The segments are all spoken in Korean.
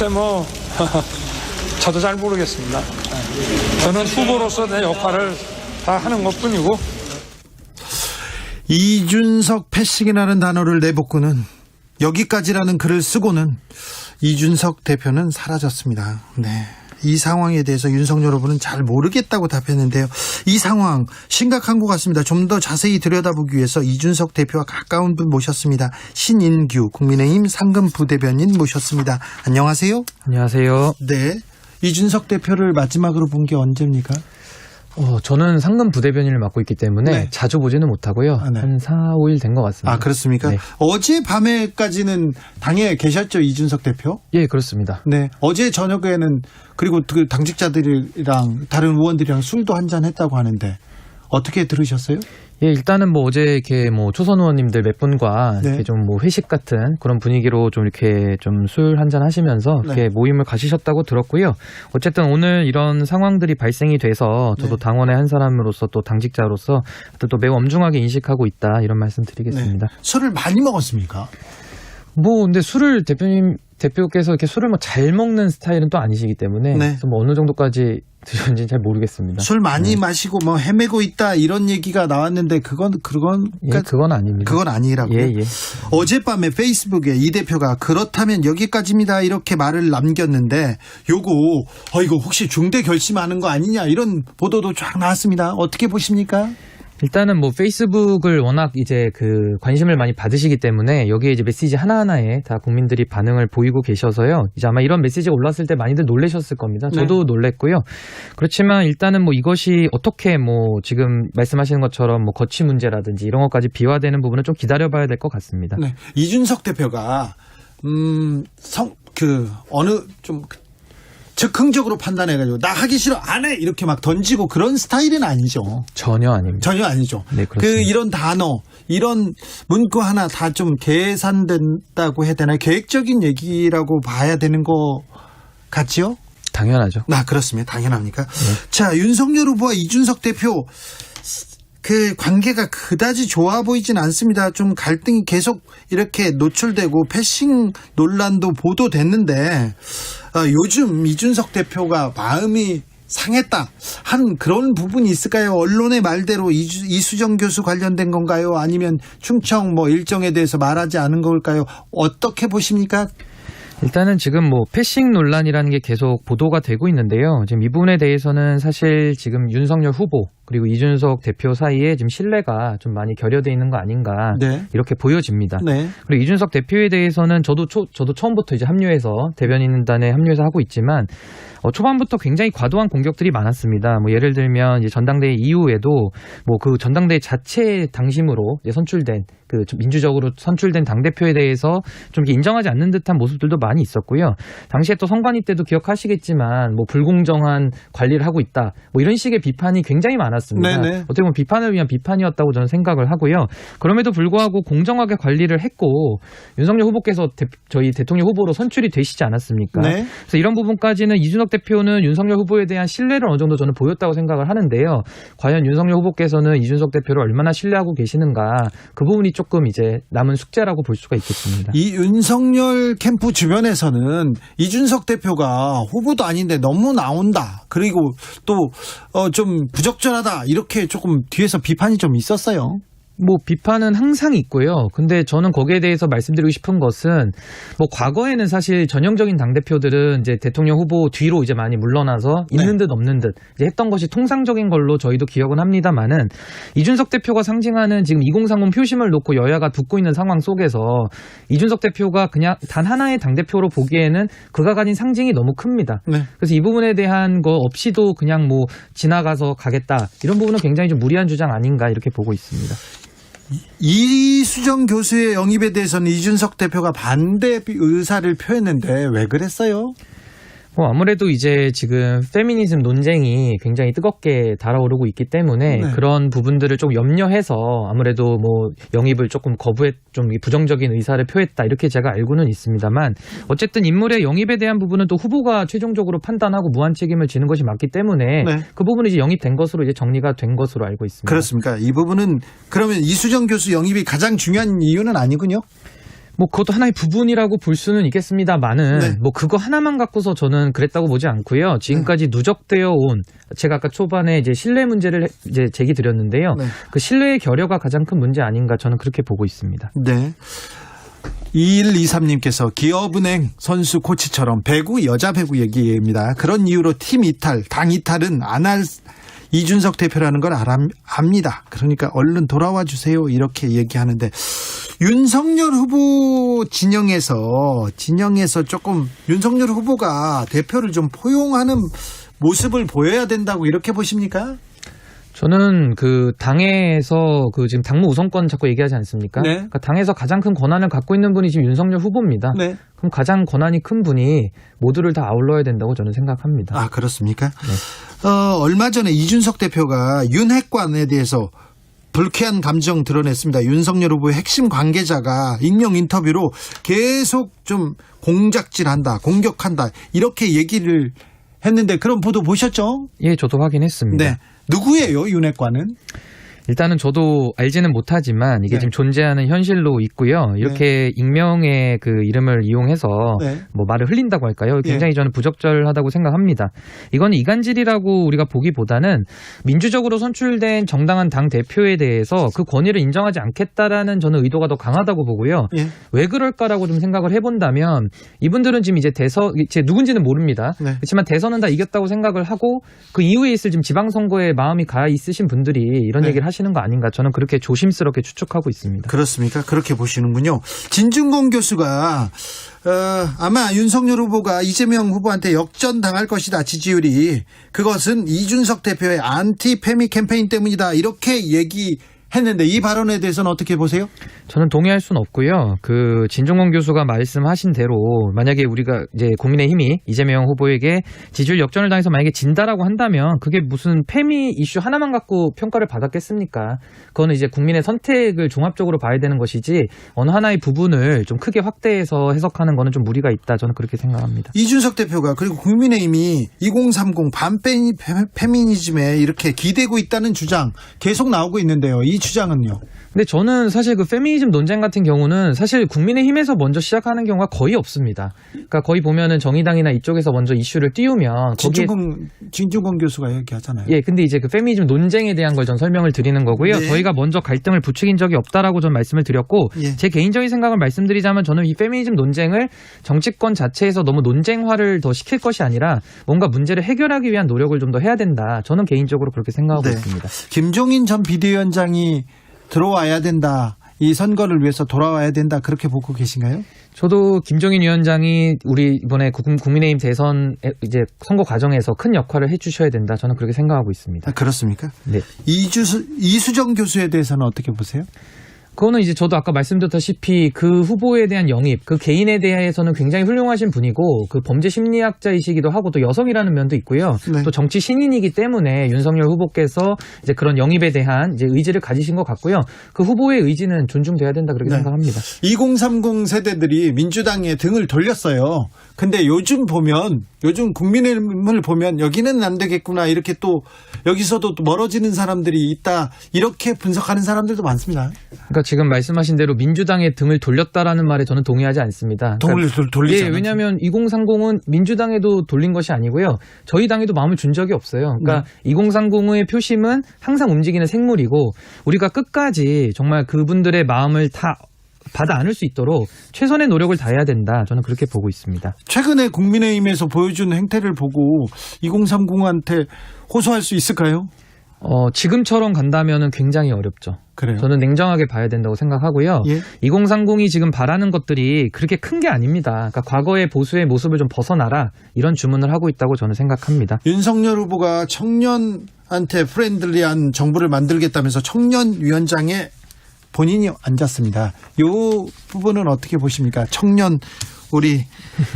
글쎄 뭐 저도 잘 모르겠습니다. 저는 후보로서 내 역할을 다 하는 것뿐이고. 이준석 패싱이라는 단어를 내뱉고는 여기까지라는 글을 쓰고는 이준석 대표는 사라졌습니다. 네. 이 상황에 대해서 윤석열 후보는 잘 모르겠다고 답했는데요. 이 상황 심각한 것 같습니다. 좀 더 자세히 들여다보기 위해서 이준석 대표와 가까운 분 모셨습니다. 신인규 국민의힘 상금 부대변인 모셨습니다. 안녕하세요. 안녕하세요. 네. 이준석 대표를 마지막으로 본 게 언제입니까? 저는 상금 부대변인을 맡고 있기 때문에 네. 자주 보지는 못하고요. 네. 한 4, 5일 된 것 같습니다. 아, 그렇습니까? 네. 어제 밤에까지는 당에 계셨죠, 이준석 대표? 예, 그렇습니다. 네. 어제 저녁에는 그리고 그 당직자들이랑 다른 의원들이랑 술도 한잔 했다고 하는데 어떻게 들으셨어요? 예, 일단은 뭐 어제 이렇게 뭐 초선 의원님들 몇 분과 네. 이렇게 좀 뭐 회식 같은 그런 분위기로 좀 이렇게 좀 술 한잔 하시면서 이렇게 네. 모임을 가지셨다고 들었고요. 어쨌든 오늘 이런 상황들이 발생이 돼서 저도 네. 당원의 한 사람으로서 또 당직자로서 또 매우 엄중하게 인식하고 있다 이런 말씀 드리겠습니다. 네. 술을 많이 먹었습니까? 뭐 근데 술을 대표께서 이렇게 술을 뭐 잘 먹는 스타일은 또 아니시기 때문에 네. 그래서 뭐 어느 정도까지 드셨는지 잘 모르겠습니다. 술 많이 마시고 뭐 헤매고 있다 이런 얘기가 나왔는데 그건 예, 그건 아닙니다. 그건 아니라고요. 예, 예. 어젯밤에 페이스북에 이 대표가 그렇다면 여기까지입니다 이렇게 말을 남겼는데 이거 혹시 중대 결심하는 거 아니냐 이런 보도도 쫙 나왔습니다. 어떻게 보십니까? 일단은 뭐 페이스북을 워낙 이제 그 관심을 많이 받으시기 때문에 여기에 이제 메시지 하나하나에 다 국민들이 반응을 보이고 계셔서요. 이제 아마 이런 메시지가 올랐을 때 많이들 놀라셨을 겁니다. 저도 놀랬고요. 그렇지만 일단은 뭐 이것이 어떻게 뭐 지금 말씀하시는 것처럼 뭐 거취 문제라든지 이런 것까지 비화되는 부분은 좀 기다려봐야 될 것 같습니다. 네. 이준석 대표가 즉흥적으로 판단해가지고 나 하기 싫어 안 해 이렇게 막 던지고 그런 스타일은 아니죠. 전혀 아닙니다. 전혀 아니죠. 네, 그렇습니다. 이런 단어, 이런 문구 하나 다 좀 계산된다고 해야 되나요? 계획적인 얘기라고 봐야 되는 거 같지요? 당연하죠. 그렇습니다. 당연합니까? 네. 자, 윤석열 후보와 이준석 대표 그 관계가 그다지 좋아 보이진 않습니다. 좀 갈등이 계속 이렇게 노출되고 패싱 논란도 보도됐는데 요즘 이준석 대표가 마음이 상했다 한 그런 부분이 있을까요? 언론의 말대로 이수정 교수 관련된 건가요? 아니면 충청 뭐 일정에 대해서 말하지 않은 걸까요? 어떻게 보십니까? 일단은 지금 뭐 패싱 논란이라는 게 계속 보도가 되고 있는데요. 지금 이 부분에 대해서는 사실 지금 윤석열 후보 그리고 이준석 대표 사이에 지금 신뢰가 좀 많이 결여돼 있는 거 아닌가 네. 이렇게 보여집니다. 네. 그리고 이준석 대표에 대해서는 저도 처음부터 이제 합류해서 대변인단에 합류해서 하고 있지만 초반부터 굉장히 과도한 공격들이 많았습니다. 뭐 예를 들면 이제 전당대회 이후에도 뭐 그 전당대회 자체 당심으로 이제 선출된 그 민주적으로 선출된 당대표에 대해서 좀 이렇게 인정하지 않는 듯한 모습들도 많이 있었고요. 당시에 또 선관위 때도 기억하시겠지만 뭐 불공정한 관리를 하고 있다. 뭐 이런 식의 비판이 굉장히 많았습니다. 네네. 어떻게 보면 비판을 위한 비판이었다고 저는 생각을 하고요. 그럼에도 불구하고 공정하게 관리를 했고 윤석열 후보께서 저희 대통령 후보로 선출이 되시지 않았습니까? 네. 그래서 이런 부분까지는 이준석 대표는 윤석열 후보에 대한 신뢰를 어느 정도 저는 보였다고 생각을 하는데요. 과연 윤석열 후보께서는 이준석 대표를 얼마나 신뢰하고 계시는가 그 부분이 조금 이제 남은 숙제라고 볼 수가 있겠습니다. 이 윤석열 캠프 주변에서는 이준석 대표가 후보도 아닌데 너무 나온다. 그리고 또 좀 부적절하다. 이렇게 조금 뒤에서 비판이 좀 있었어요. 뭐 비판은 항상 있고요. 근데 저는 거기에 대해서 말씀드리고 싶은 것은 뭐 과거에는 사실 전형적인 당대표들은 이제 대통령 후보 뒤로 이제 많이 물러나서 있는 듯 없는 듯 이제 했던 것이 통상적인 걸로 저희도 기억은 합니다만은 이준석 대표가 상징하는 지금 2030 표심을 놓고 여야가 붙고 있는 상황 속에서 이준석 대표가 그냥 단 하나의 당대표로 보기에는 그가 가진 상징이 너무 큽니다. 네. 그래서 이 부분에 대한 거 없이도 그냥 뭐 지나가서 가겠다. 이런 부분은 굉장히 좀 무리한 주장 아닌가 이렇게 보고 있습니다. 이수정 교수의 영입에 대해서는 이준석 대표가 반대 의사를 표했는데 왜 그랬어요? 아무래도 이제 지금 페미니즘 논쟁이 굉장히 뜨겁게 달아오르고 있기 때문에 네. 그런 부분들을 좀 염려해서 아무래도 뭐 영입을 조금 좀 부정적인 의사를 표했다 이렇게 제가 알고는 있습니다만 어쨌든 인물의 영입에 대한 부분은 또 후보가 최종적으로 판단하고 무한 책임을 지는 것이 맞기 때문에 네. 그 부분이 이제 영입된 것으로 이제 정리가 된 것으로 알고 있습니다. 그렇습니까? 이 부분은 그러면 이수정 교수 영입이 가장 중요한 이유는 아니군요? 뭐 그것도 하나의 부분이라고 볼 수는 있겠습니다만은 네. 뭐 그거 하나만 갖고서 저는 그랬다고 보지 않고요. 지금까지 누적되어 온 제가 아까 초반에 이제 신뢰 문제를 이제 제기 드렸는데요. 네. 그 신뢰의 결여가 가장 큰 문제 아닌가 저는 그렇게 보고 있습니다. 네. 2123님께서 기업은행 선수 코치처럼 배구 여자 배구 얘기입니다. 그런 이유로 팀 이탈, 당 이탈은 안 할 이준석 대표라는 걸 압니다. 그러니까 얼른 돌아와 주세요. 이렇게 얘기하는데 윤석열 후보 진영에서 조금 윤석열 후보가 대표를 좀 포용하는 모습을 보여야 된다고 이렇게 보십니까? 저는 그 당에서 그 지금 당무 우선권 자꾸 얘기하지 않습니까? 네. 그러니까 당에서 가장 큰 권한을 갖고 있는 분이 지금 윤석열 후보입니다. 네. 그럼 가장 권한이 큰 분이 모두를 다 아울러야 된다고 저는 생각합니다. 아, 그렇습니까? 네. 얼마 전에 이준석 대표가 윤핵관에 대해서 불쾌한 감정 드러냈습니다. 윤석열 후보의 핵심 관계자가 익명 인터뷰로 계속 좀 공작질한다, 공격한다 이렇게 얘기를 했는데 그런 보도 보셨죠? 예, 저도 확인했습니다. 네. 누구예요, 윤핵관은? 일단은 저도 알지는 못하지만 이게 네. 지금 존재하는 현실로 있고요. 이렇게 익명의 그 이름을 이용해서 네. 뭐 말을 흘린다고 할까요? 굉장히 저는 부적절하다고 생각합니다. 이건 이간질이라고 우리가 보기보다는 민주적으로 선출된 정당한 당 대표에 대해서 그 권위를 인정하지 않겠다라는 저는 의도가 더 강하다고 보고요. 예. 왜 그럴까라고 좀 생각을 해본다면 이분들은 지금 이제 제 누군지는 모릅니다. 네. 그렇지만 대선은 다 이겼다고 생각을 하고 그 이후에 있을 지금 지방선거에 마음이 가 있으신 분들이 이런 네. 얘기를 하시는 거 아닌가 저는 그렇게 조심스럽게 추측하고 있습니다. 그렇습니까? 그렇게 보시는군요. 진중권 교수가 아마 윤석열 후보가 이재명 후보한테 역전당할 것이다. 지지율이. 그것은 이준석 대표의 안티 페미 캠페인 때문이다. 이렇게 얘기했는데 이 발언에 대해서는 어떻게 보세요? 저는 동의할 수는 없고요. 그 진중권 교수가 말씀하신 대로 만약에 우리가 이제 국민의힘이 이재명 후보에게 지지율 역전을 당해서 만약에 진다라고 한다면 그게 무슨 페미 이슈 하나만 갖고 평가를 받았겠습니까? 그거는 이제 국민의 선택을 종합적으로 봐야 되는 것이지 어느 하나의 부분을 좀 크게 확대해서 해석하는 거는 좀 무리가 있다. 저는 그렇게 생각합니다. 이준석 대표가 그리고 국민의힘이 2030 반페미니즘에 이렇게 기대고 있다는 주장 계속 나오고 있는데요. 이 주장은요? 근데 저는 사실 그 페미니즘 논쟁 같은 경우는 사실 국민의힘에서 먼저 시작하는 경우가 거의 없습니다. 그러니까 거의 보면은 정의당이나 이쪽에서 먼저 이슈를 띄우면 거기에 진중권 교수가 얘기하잖아요. 예, 근데 이제 그 페미니즘 논쟁에 대한 걸 전 설명을 드리는 거고요. 네. 저희가 먼저 갈등을 부추긴 적이 없다라고 전 말씀을 드렸고 예. 제 개인적인 생각을 말씀드리자면 저는 이 페미니즘 논쟁을 정치권 자체에서 너무 논쟁화를 더 시킬 것이 아니라 뭔가 문제를 해결하기 위한 노력을 좀 더 해야 된다. 저는 개인적으로 그렇게 생각하고 네. 있습니다. 김종인 전 비대위원장이 들어와야 된다. 이 선거를 위해서 돌아와야 된다. 그렇게 보고 계신가요? 저도 김종인 위원장이 우리 이번에 국민의힘 대선 이제 선거 과정에서 큰 역할을 해주셔야 된다. 저는 그렇게 생각하고 있습니다. 아, 그렇습니까? 네. 이수정 교수에 대해서는 어떻게 보세요? 그거는 이제 저도 아까 말씀드렸다시피 그 후보에 대한 영입, 그 개인에 대해서는 굉장히 훌륭하신 분이고 그 범죄 심리학자이시기도 하고 또 여성이라는 면도 있고요. 네. 또 정치 신인이기 때문에 윤석열 후보께서 이제 그런 영입에 대한 이제 의지를 가지신 것 같고요. 그 후보의 의지는 존중돼야 된다 그렇게 네. 생각합니다. 2030 세대들이 민주당에 등을 돌렸어요. 근데 요즘 국민의힘을 보면 여기는 안 되겠구나. 이렇게 또 여기서도 또 멀어지는 사람들이 있다. 이렇게 분석하는 사람들도 많습니다. 그러니까 지금 말씀하신 대로 민주당의 등을 돌렸다라는 말에 저는 동의하지 않습니다. 돌리지 예, 왜냐하면 2030은 민주당에도 돌린 것이 아니고요. 저희 당에도 마음을 준 적이 없어요. 그러니까 2030의 표심은 항상 움직이는 생물이고 우리가 끝까지 정말 그분들의 마음을 다 받아 안을 수 있도록 최선의 노력을 다해야 된다. 저는 그렇게 보고 있습니다. 최근에 국민의힘에서 보여준 행태를 보고 2030한테 호소할 수 있을까요? 지금처럼 간다면은 굉장히 어렵죠. 그래요. 저는 냉정하게 봐야 된다고 생각하고요. 예. 2030이 지금 바라는 것들이 그렇게 큰 게 아닙니다. 그러니까 과거의 보수의 모습을 좀 벗어나라 이런 주문을 하고 있다고 저는 생각합니다. 윤석열 후보가 청년한테 프렌들리한 정부를 만들겠다면서 청년위원장에 본인이 앉았습니다. 이 부분은 어떻게 보십니까? 청년 우리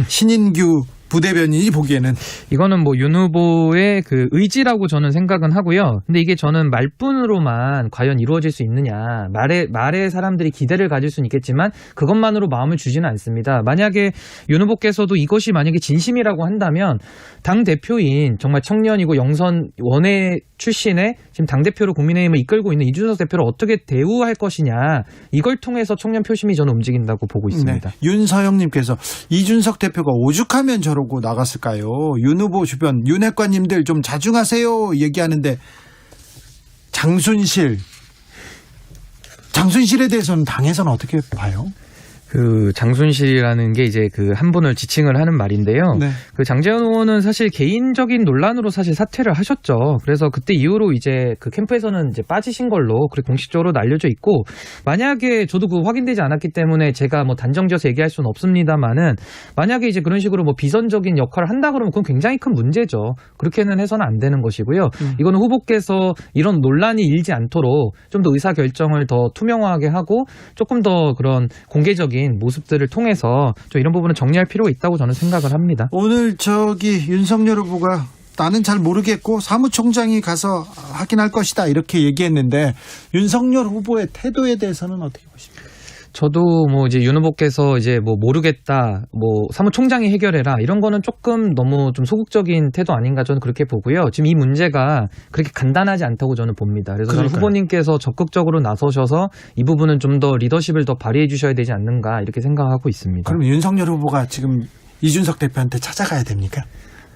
신인규 부대변인이 보기에는. 이거는 뭐 윤 후보의 그 의지라고 저는 생각은 하고요. 근데 이게 저는 말뿐으로만 과연 이루어질 수 있느냐. 말에 사람들이 기대를 가질 수는 있겠지만 그것만으로 마음을 주지는 않습니다. 만약에 윤 후보께서도 이것이 만약에 진심이라고 한다면 당대표인 정말 청년이고 영선 원외 출신의 지금 당대표로 국민의힘을 이끌고 있는 이준석 대표를 어떻게 대우할 것이냐. 이걸 통해서 청년 표심이 저는 움직인다고 보고 있습니다. 네. 윤서영님께서 이준석 대표가 오죽하면 저러고 나갔을까요? 윤 후보 주변 윤핵관님들 좀 자중하세요 얘기하는데 장순실에 대해서는 당에서는 어떻게 봐요? 그 장순실이라는 게 이제 그 한 분을 지칭을 하는 말인데요. 네. 그 장제원 의원은 사실 개인적인 논란으로 사실 사퇴를 하셨죠. 그래서 그때 이후로 이제 그 캠프에서는 이제 빠지신 걸로 그렇게 공식적으로 알려져 있고, 만약에 저도 그 확인되지 않았기 때문에 제가 뭐 단정지어서 얘기할 수는 없습니다만은 만약에 이제 그런 식으로 뭐 비선적인 역할을 한다 그러면 그건 굉장히 큰 문제죠. 그렇게는 해서는 안 되는 것이고요. 이거는 후보께서 이런 논란이 일지 않도록 좀 더 의사 결정을 더 투명하게 하고 조금 더 그런 공개적인 모습들을 통해서 좀 이런 부분은 정리할 필요가 있다고 저는 생각을 합니다. 오늘 윤석열 후보가 나는 잘 모르겠고 사무총장이 가서 확인할 것이다 이렇게 얘기했는데 윤석열 후보의 태도에 대해서는 어떻게 보십니까? 저도 뭐 이제 윤 후보께서 이제 뭐 모르겠다, 뭐 사무총장이 해결해라 이런 거는 조금 너무 좀 소극적인 태도 아닌가 저는 그렇게 보고요. 지금 이 문제가 그렇게 간단하지 않다고 저는 봅니다. 그래서 저는 후보님께서 적극적으로 나서셔서 이 부분은 좀 더 리더십을 더 발휘해 주셔야 되지 않는가 이렇게 생각하고 있습니다. 그럼 윤석열 후보가 지금 이준석 대표한테 찾아가야 됩니까?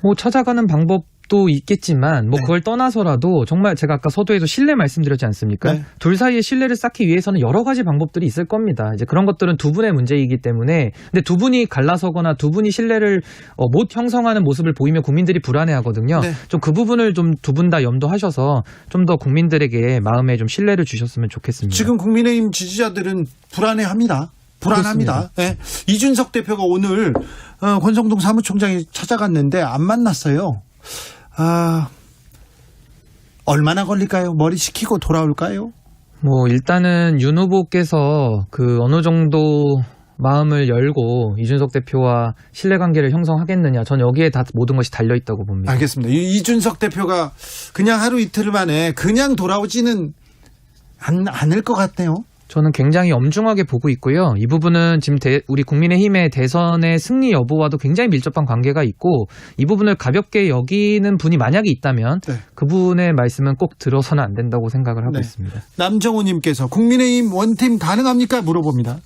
뭐 찾아가는 방법도 있겠지만 뭐 네. 그걸 떠나서라도 정말 제가 아까 서두에도 신뢰 말씀드렸지 않습니까? 네. 둘 사이의 신뢰를 쌓기 위해서는 여러 가지 방법들이 있을 겁니다. 이제 그런 것들은 두 분의 문제이기 때문에, 근데 두 분이 갈라서거나 두 분이 신뢰를 못 형성하는 모습을 보이면 국민들이 불안해하거든요. 네. 좀 그 부분을 좀 두 분 다 염두하셔서 좀 더 국민들에게 마음에 좀 신뢰를 주셨으면 좋겠습니다. 지금 국민의힘 지지자들은 불안합니다. 네. 이준석 대표가 오늘 권성동 사무총장이 찾아갔는데 안 만났어요. 얼마나 걸릴까요? 머리 식히고 돌아올까요? 뭐 일단은 윤 후보께서 그 어느 정도 마음을 열고 이준석 대표와 신뢰관계를 형성하겠느냐, 전 여기에 다 모든 것이 달려있다고 봅니다. 알겠습니다. 이준석 대표가 그냥 하루 이틀 만에 그냥 돌아오지는 않을 것 같네요. 저는 굉장히 엄중하게 보고 있고요. 이 부분은 지금 우리 국민의힘의 대선의 승리 여부와도 굉장히 밀접한 관계가 있고, 이 부분을 가볍게 여기는 분이 만약에 있다면 네. 그분의 말씀은 꼭 들어서는 안 된다고 생각을 하고 있습니다. 남정호님께서 국민의힘 원팀 가능합니까? 물어봅니다.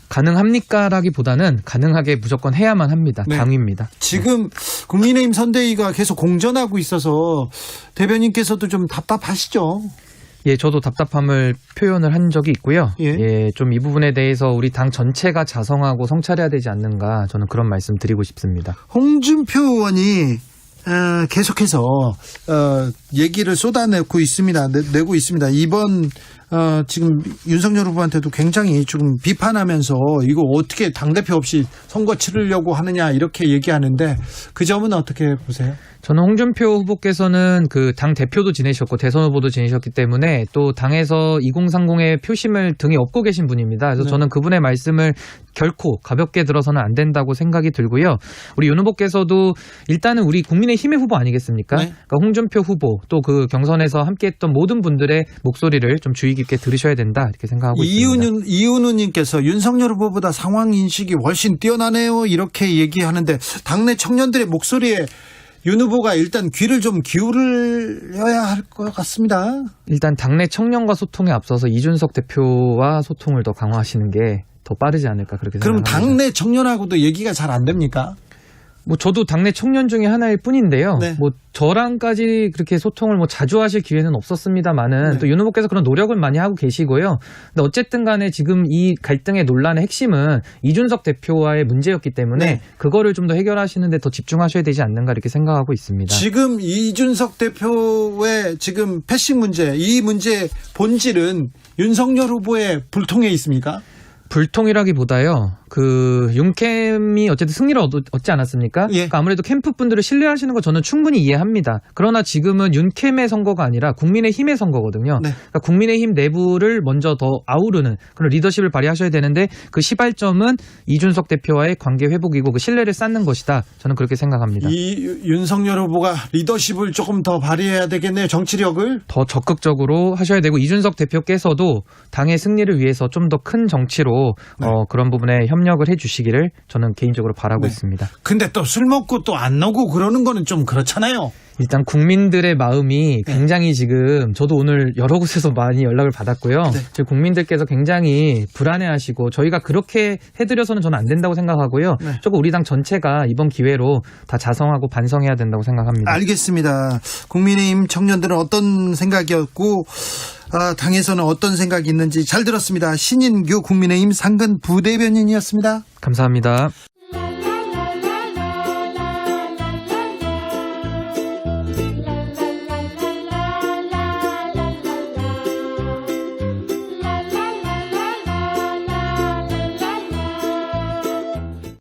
가능합니까라기보다는 가능하게 무조건 해야만 합니다. 네. 당위입니다. 지금 국민의힘 선대위가 계속 공전하고 있어서 대변인께서도 좀 답답하시죠? 예, 저도 답답함을 표현을 한 적이 있고요. 예, 좀 이 부분에 대해서 우리 당 전체가 자성하고 성찰해야 되지 않는가, 저는 그런 말씀 드리고 싶습니다. 홍준표 의원이 계속해서 얘기를 쏟아내고 있습니다. 내고 있습니다. 이번 지금 윤석열 후보한테도 굉장히 지금 비판하면서 이거 어떻게 당대표 없이 선거 치르려고 하느냐 이렇게 얘기하는데 그 점은 어떻게 보세요? 저는 홍준표 후보께서는 그 당 대표도 지내셨고 대선 후보도 지내셨기 때문에 또 당에서 2030의 표심을 등에 업고 계신 분입니다. 그래서 저는 그분의 말씀을 결코 가볍게 들어서는 안 된다고 생각이 들고요. 우리 윤 후보께서도 일단은 우리 국민의힘의 후보 아니겠습니까? 네. 그러니까 홍준표 후보 또 그 경선에서 함께했던 모든 분들의 목소리를 좀 주의 깊게 들으셔야 된다 이렇게 생각하고 있습니다. 이은우님께서 윤석열 후보보다 상황 인식이 훨씬 뛰어나네요 이렇게 얘기하는데 당내 청년들의 목소리에 윤 후보가 일단 귀를 좀 기울여야 할 것 같습니다. 일단 당내 청년과 소통에 앞서서 이준석 대표와 소통을 더 강화하시는 게 더 빠르지 않을까 그렇게 그럼 생각합니다. 당내 청년하고도 얘기가 잘 안 됩니까? 뭐 저도 당내 청년 중에 하나일 뿐인데요. 네. 뭐 저랑까지 그렇게 소통을 뭐 자주 하실 기회는 없었습니다만은 네. 또 윤 후보께서 그런 노력을 많이 하고 계시고요. 근데 어쨌든 간에 지금 이 갈등의 논란의 핵심은 이준석 대표와의 문제였기 때문에 네. 그거를 좀 더 해결하시는 데 더 집중하셔야 되지 않는가 이렇게 생각하고 있습니다. 지금 이준석 대표의 지금 패싱 문제, 이 문제의 본질은 윤석열 후보의 불통에 있습니까? 불통이라기보다요. 그 윤캠이 어쨌든 승리를 얻지 않았습니까? 예. 그러니까 아무래도 캠프 분들을 신뢰하시는 거 저는 충분히 이해합니다. 그러나 지금은 윤캠의 선거가 아니라 국민의힘의 선거거든요. 네. 그러니까 국민의힘 내부를 먼저 더 아우르는 그런 리더십을 발휘하셔야 되는데 그 시발점은 이준석 대표와의 관계 회복이고 그 신뢰를 쌓는 것이다. 저는 그렇게 생각합니다. 이 윤석열 후보가 리더십을 조금 더 발휘해야 되겠네요. 정치력을. 더 적극적으로 하셔야 되고 이준석 대표께서도 당의 승리를 위해서 좀 더 큰 정치로 네. 그런 부분에 협력을 해주시기를 저는 개인적으로 바라고 네. 있습니다. 근데 또 술 먹고 또 안 나오고 그러는 거는 좀 그렇잖아요. 일단 국민들의 마음이 굉장히 지금 저도 오늘 여러 곳에서 많이 연락을 받았고요. 네. 지금 국민들께서 굉장히 불안해하시고 저희가 그렇게 해드려서는 저는 안 된다고 생각하고요. 네. 조금 우리 당 전체가 이번 기회로 다 자성하고 반성해야 된다고 생각합니다. 알겠습니다. 국민의힘 청년들은 어떤 생각이었고 당에서는 어떤 생각이 있는지 잘 들었습니다. 신인규 국민의힘 상근 부대변인이었습니다. 감사합니다.